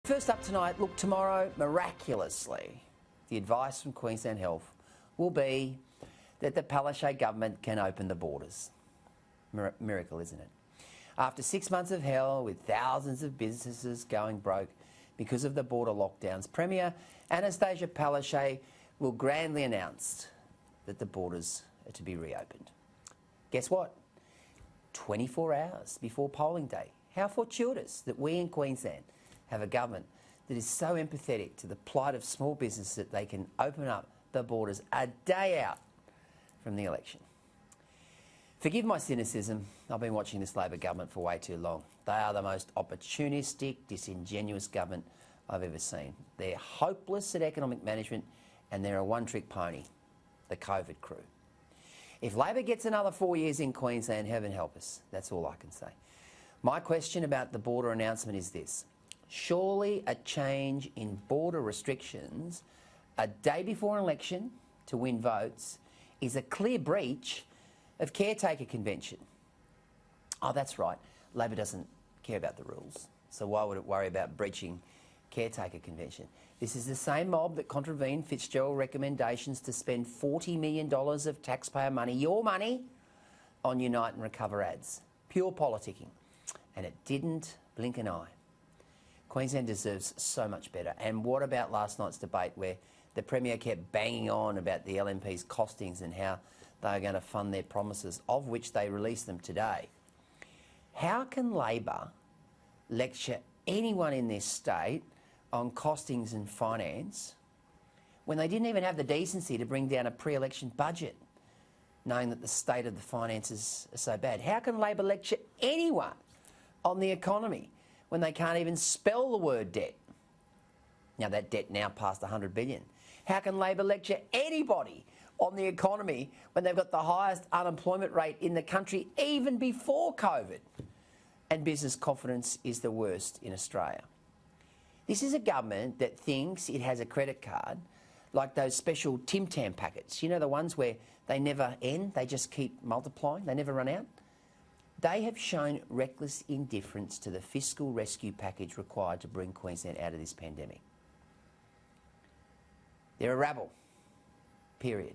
First up tonight, look, tomorrow, miraculously, the advice from Queensland Health will be that the Palaszczuk Government can open the borders. Miracle, isn't it? After 6 months of hell with thousands of businesses going broke because of the border lockdowns, Premier Anastasia Palaszczuk will grandly announce that the borders are to be reopened. Guess what? 24 hours before polling day. How fortuitous that we in Queensland have a government that is so empathetic to the plight of small business that they can open up the borders a day out from the election. Forgive my cynicism, I've been watching this Labor government for way too long. They are the most opportunistic, disingenuous government I've ever seen. They're hopeless at economic management and they're a one-trick pony, the COVID crew. If Labor gets another 4 years in Queensland, heaven help us, that's all I can say. My question about the border announcement is this. Surely a change in border restrictions a day before an election to win votes is a clear breach of caretaker convention. Oh, that's right. Labor doesn't care about the rules, so why would it worry about breaching caretaker convention? This is the same mob that contravened Fitzgerald recommendations to spend $40 million of taxpayer money, your money, on Unite and Recover ads. Pure politicking. And it didn't blink an eye. Queensland deserves so much better. And what about last night's debate where the Premier kept banging on about the LNP's costings and how they're going to fund their promises, of which they released them today? How can Labor lecture anyone in this state on costings and finance when they didn't even have the decency to bring down a pre-election budget, knowing that the state of the finances are so bad? How can Labor lecture anyone on the economy when they can't even spell the word debt? Now that debt now past $100 billion. How can Labor lecture anybody on the economy when they've got the highest unemployment rate in the country even before COVID? And business confidence is the worst in Australia. This is a government that thinks it has a credit card like those special Tim Tam packets. You know, the ones where they never end, they just keep multiplying, they never run out? They have shown reckless indifference to the fiscal rescue package required to bring Queensland out of this pandemic. They're a rabble, period.